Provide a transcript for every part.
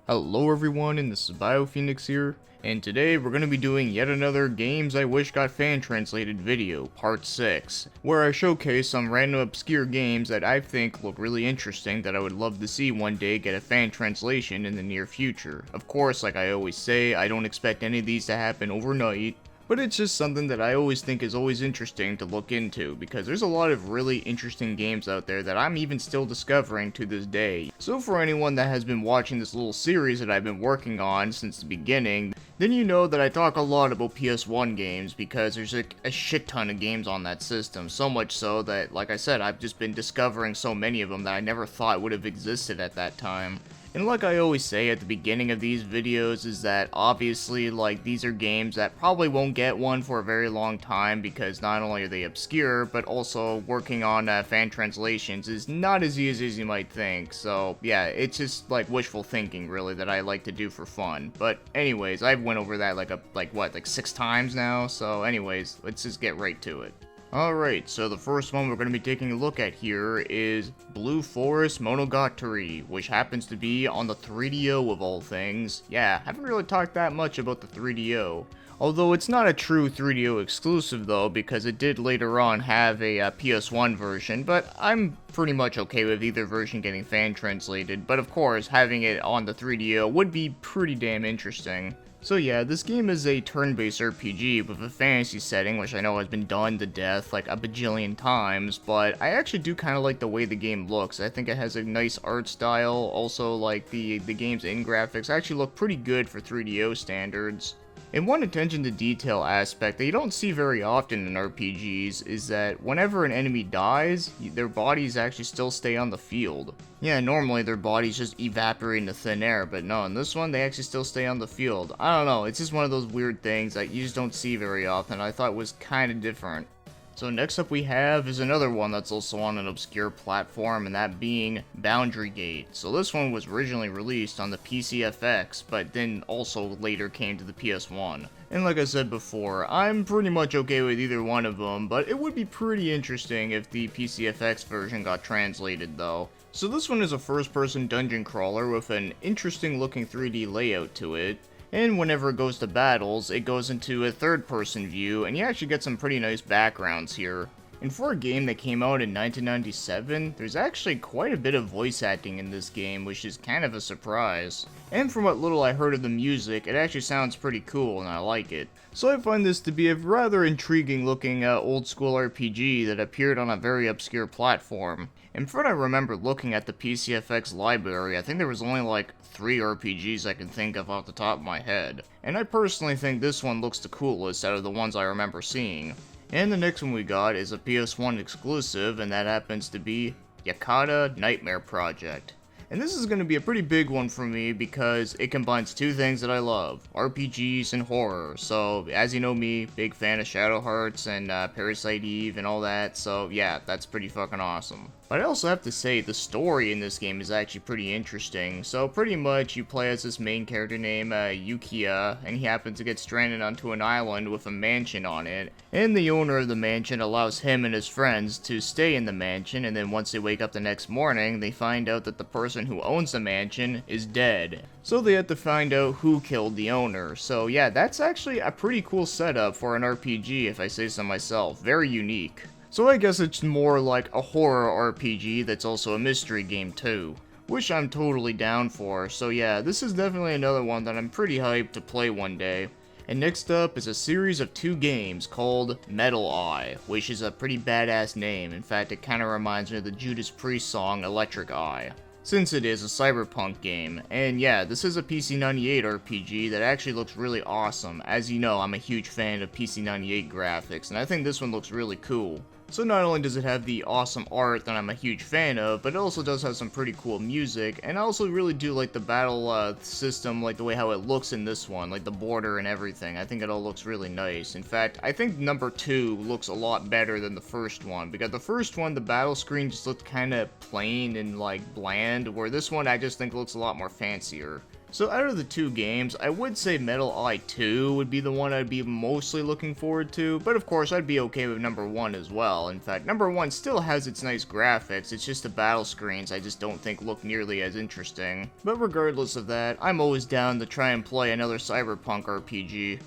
Hello everyone, and this is BioPhoenix here, and today we're going to be doing yet another Games I Wish Got Fan Translated video, part 6, where I showcase some random obscure games that I think look really interesting that I would love to see one day get a fan translation in the near future. Of course, like I always say, I don't expect any of these to happen overnight, but it's just something that I always think is always interesting to look into, because there's a lot of really interesting games out there that I'm even still discovering to this day. So for anyone that has been watching this little series that I've been working on since the beginning, then you know that I talk a lot about PS1 games, because there's a shit ton of games on that system, so much so that, like I said, I've just been discovering so many of them that I never thought would have existed at that time. And like I always say at the beginning of these videos is that obviously like these are games that probably won't get one for a very long time, because not only are they obscure, but also working on fan translations is not as easy as you might think. So yeah, it's just like wishful thinking really that I like to do for fun. But anyways, I've went over that like 6 times now. So anyways, let's just get right to it. Alright, so the first one we're going to be taking a look at here is Blue Forest Monogatari, which happens to be on the 3DO of all things. Yeah, haven't really talked that much about the 3DO. Although it's not a true 3DO exclusive though, because it did later on have a PS1 version, but I'm pretty much okay with either version getting fan translated, but of course having it on the 3DO would be pretty damn interesting. So yeah, this game is a turn-based RPG with a fantasy setting, which I know has been done to death like a bajillion times, but I actually do kind of like the way the game looks. I think it has a nice art style, also like the game's in-graphics actually look pretty good for 3DO standards. And one attention to detail aspect that you don't see very often in RPGs is that whenever an enemy dies, their bodies actually still stay on the field. Yeah, normally their bodies just evaporate into thin air, but no, in this one they actually still stay on the field. I don't know, it's just one of those weird things that you just don't see very often. I thought was kind of different. So next up we have is another one that's also on an obscure platform, and that being Boundary Gate. So this one was originally released on the PCFX, but then also later came to the PS1. And like I said before, I'm pretty much okay with either one of them, but it would be pretty interesting if the PCFX version got translated though. So this one is a first-person dungeon crawler with an interesting looking 3D layout to it. And whenever it goes to battles, it goes into a third-person view, and you actually get some pretty nice backgrounds here. And for a game that came out in 1997, there's actually quite a bit of voice acting in this game, which is kind of a surprise. And from what little I heard of the music, it actually sounds pretty cool, and I like it. So I find this to be a rather intriguing looking old-school RPG that appeared on a very obscure platform. And from what I remember looking at the PCFX library, I think there was only like 3 RPGs I can think of off the top of my head. And I personally think this one looks the coolest out of the ones I remember seeing. And the next one we got is a PS1 exclusive, and that happens to be Yakata Nightmare Project. And this is going to be a pretty big one for me because it combines 2 things that I love, RPGs and horror. So, as you know me, big fan of Shadow Hearts and Parasite Eve and all that, so yeah, that's pretty fucking awesome. But I also have to say, the story in this game is actually pretty interesting. So pretty much you play as this main character named Euasia, and he happens to get stranded onto an island with a mansion on it. And the owner of the mansion allows him and his friends to stay in the mansion, and then once they wake up the next morning, they find out that the person who owns the mansion is dead. So they have to find out who killed the owner. So yeah, that's actually a pretty cool setup for an RPG if I say so myself. Very unique. So I guess it's more like a horror RPG that's also a mystery game too, which I'm totally down for. So yeah, this is definitely another one that I'm pretty hyped to play one day. And next up is a series of 2 games called Metal Eye, which is a pretty badass name. In fact, it kind of reminds me of the Judas Priest song Electric Eye, since it is a cyberpunk game. And yeah, this is a PC98 RPG that actually looks really awesome. As you know, I'm a huge fan of PC98 graphics, and I think this one looks really cool. So not only does it have the awesome art that I'm a huge fan of, but it also does have some pretty cool music, and I also really do like the battle system, like the way how it looks in this one, like the border and everything. I think it all looks really nice. In fact, I think number 2 looks a lot better than the first one, because the first one, the battle screen just looked kind of plain and like bland, where this one I just think looks a lot more fancier. So out of the two games, I would say Metal Eye 2 would be the one I'd be mostly looking forward to, but of course I'd be okay with number 1 as well. In fact, number 1 still has its nice graphics, it's just the battle screens I just don't think look nearly as interesting. But regardless of that, I'm always down to try and play another Cyberpunk RPG.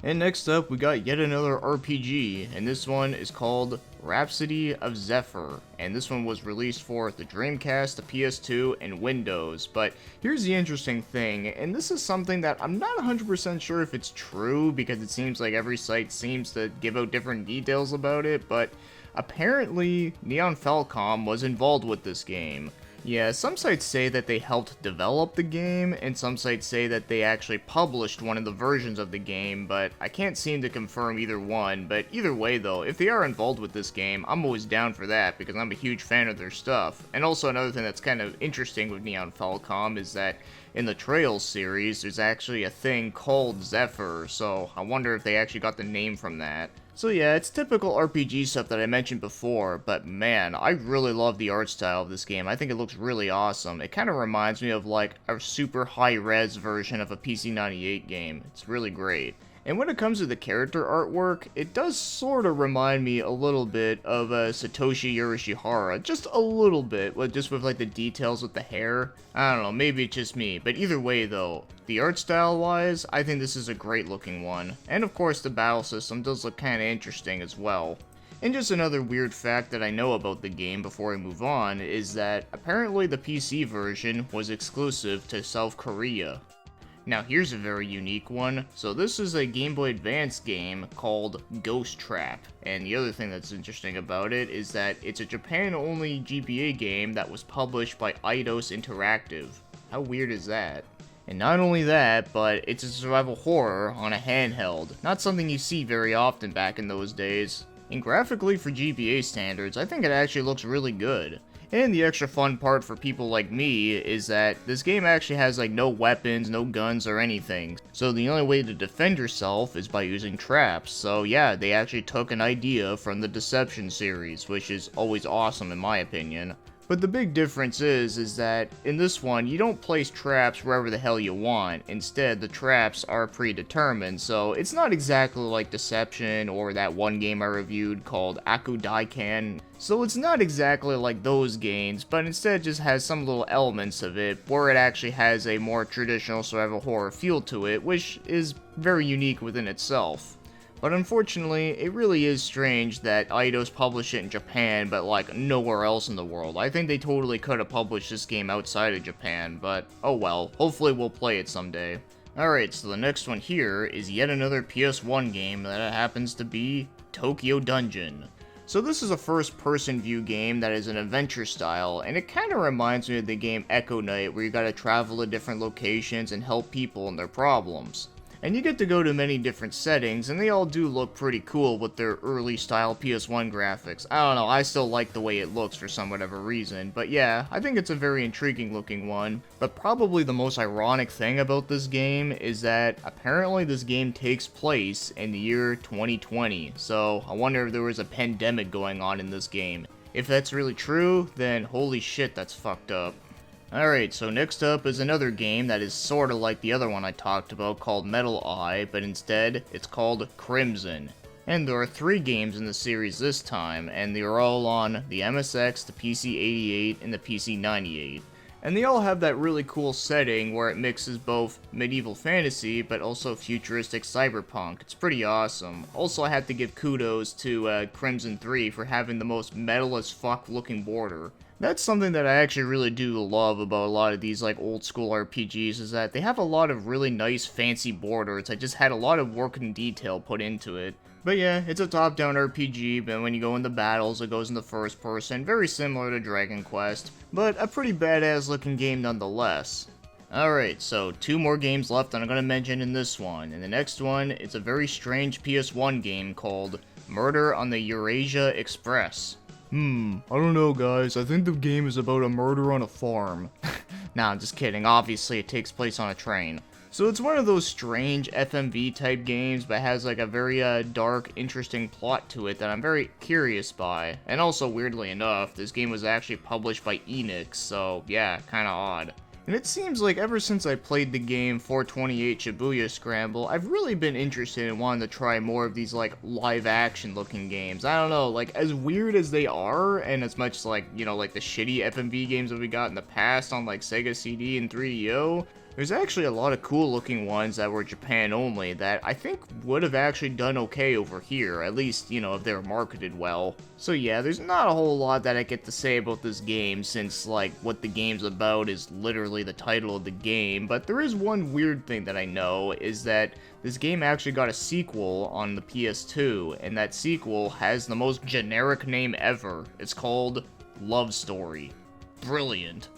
And next up, we got yet another RPG, and this one is called Roshody of Zephyr, and this one was released for the Dreamcast, the PS2, and Windows. But here's the interesting thing, and this is something that I'm not 100% sure if it's true, because it seems like every site seems to give out different details about it, but apparently Neon Falcom was involved with this game. Yeah, some sites say that they helped develop the game, and some sites say that they actually published one of the versions of the game, but I can't seem to confirm either one. But either way though, if they are involved with this game, I'm always down for that, because I'm a huge fan of their stuff. And also another thing that's kind of interesting with Neon Falcom is that in the Trails series, there's actually a thing called Zephyr, so I wonder if they actually got the name from that. So yeah, it's typical RPG stuff that I mentioned before, but man, I really love the art style of this game. I think it looks really awesome. It kind of reminds me of like a super high-res version of a PC-98 game. It's really great. And when it comes to the character artwork, it does sort of remind me a little bit of Satoshi Yorishihara. Just a little bit, just with like the details with the hair. I don't know, maybe it's just me. But either way though, the art style wise, I think this is a great looking one. And of course the battle system does look kind of interesting as well. And just another weird fact that I know about the game before I move on is that apparently the PC version was exclusive to South Korea. Now here's a very unique one. So this is a Game Boy Advance game called Ghost Trap. And the other thing that's interesting about it is that it's a Japan-only GBA game that was published by Eidos Interactive. How weird is that? And not only that, but it's a survival horror on a handheld. Not something you see very often back in those days. And graphically for GBA standards, I think it actually looks really good. And the extra fun part for people like me is that this game actually has like no weapons, no guns or anything. So the only way to defend yourself is by using traps. So yeah, they actually took an idea from the Deception series, which is always awesome in my opinion. But the big difference is that in this one, you don't place traps wherever the hell you want. Instead, the traps are predetermined, so it's not exactly like Deception or that one game I reviewed called Akudaikan. So it's not exactly like those games, but instead just has some little elements of it, where it actually has a more traditional survival horror feel to it, which is very unique within itself. But unfortunately, it really is strange that Eidos published it in Japan, but like nowhere else in the world. I think they totally could have published this game outside of Japan, but oh well, hopefully we'll play it someday. Alright, so the next one here is yet another PS1 game that happens to be Tokyo Dungeon. So this is a first-person view game that is an adventure style, and it kind of reminds me of the game Echo Knight, where you gotta travel to different locations and help people in their problems. And you get to go to many different settings, and they all do look pretty cool with their early style PS1 graphics. I don't know, I still like the way it looks for some whatever reason, but yeah, I think it's a very intriguing looking one. But probably the most ironic thing about this game is that apparently this game takes place in the year 2020, so I wonder if there was a pandemic going on in this game. If that's really true, then holy shit, that's fucked up. Alright, so next up is another game that is sorta like the other one I talked about called Metal Eye, but instead, it's called Crimson. And there are 3 games in the series this time, and they are all on the MSX, the PC-88, and the PC-98. And they all have that really cool setting where it mixes both medieval fantasy, but also futuristic cyberpunk. It's pretty awesome. Also, I have to give kudos to Crimson 3 for having the most metal as fuck looking border. That's something that I actually really do love about a lot of these like old school RPGs, is that they have a lot of really nice fancy borders that just had a lot of work and detail put into it. But yeah, it's a top-down RPG, but when you go into battles, it goes into first person, very similar to Dragon Quest, but a pretty badass looking game nonetheless. Alright, so 2 more games left that I'm going to mention in this one, and the next one, it's a very strange PS1 game called Murder on the Euasia Express. I don't know guys, I think the game is about a murder on a farm. Nah, I'm just kidding, obviously it takes place on a train. So it's one of those strange FMV type games, but has like a very dark, interesting plot to it that I'm very curious by. And also, weirdly enough, this game was actually published by Enix, so yeah, kinda odd. And it seems like ever since I played the game 428 Shibuya Scramble, I've really been interested in wanting to try more of these like live action looking games. I don't know, like as weird as they are, and as much like, you know, like the shitty FMV games that we got in the past on like Sega CD and 3DO, there's actually a lot of cool looking ones that were Japan only that I think would have actually done okay over here, at least, you know, if they were marketed well. So yeah, there's not a whole lot that I get to say about this game since, like, what the game's about is literally the title of the game, but there is one weird thing that I know, is that this game actually got a sequel on the PS2, and that sequel has the most generic name ever. It's called Love Story. Brilliant.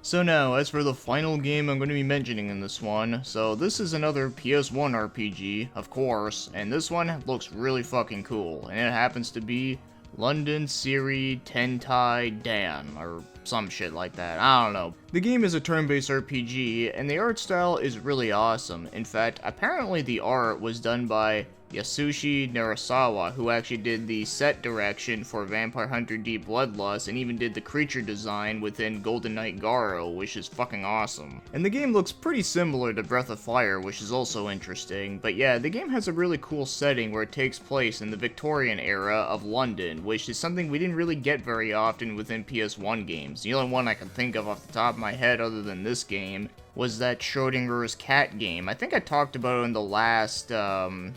So now, as for the final game I'm going to be mentioning in this one, so this is another PS1 RPG, of course, and this one looks really fucking cool, and it happens to be Londonsiri Tentai Dan, or some shit like that, I don't know. The game is a turn-based RPG, and the art style is really awesome. In fact, apparently the art was done by Yasushi Narasawa, who actually did the set direction for Vampire Hunter D Bloodlust and even did the creature design within Golden Knight Garo, which is fucking awesome. And the game looks pretty similar to Breath of Fire, which is also interesting, but yeah, the game has a really cool setting where it takes place in the Victorian era of London, which is something we didn't really get very often within PS1 games. The only one I can think of off the top of my head other than this game was that Schrodinger's cat game. I think I talked about it in the last,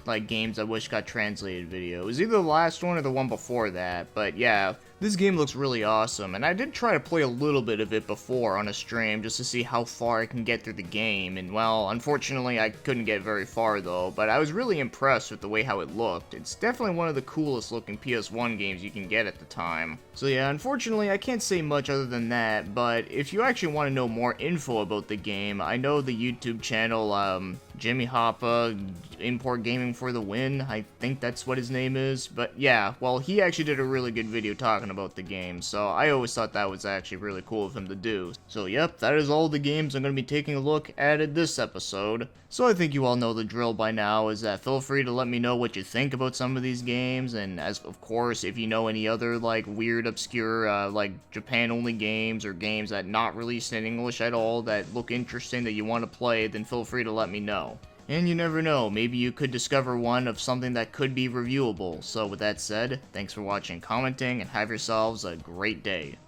like, games I wish got translated video. It was either the last one or the one before that, but yeah, this game looks really awesome, and I did try to play a little bit of it before on a stream just to see how far I can get through the game, and well, unfortunately I couldn't get very far though, but I was really impressed with the way how it looked. It's definitely one of the coolest looking PS1 games you can get at the time. So yeah, unfortunately I can't say much other than that, but if you actually want to know more info about the game, I know the YouTube channel, Jimmy Hoppa, Import Gaming for the Win, I think that's what his name is, but yeah, well, he actually did a really good video talking about the game, so I always thought that was actually really cool of him to do. So yep, that is all the games I'm going to be taking a look at in this episode. So I think you all know the drill by now, is that feel free to let me know what you think about some of these games, and as of course, if you know any other like weird, obscure, like Japan-only games, or games that not released in English at all that look interesting that you want to play, then feel free to let me know. And you never know, maybe you could discover one of something that could be reviewable. So with that said, thanks for watching, commenting, and have yourselves a great day.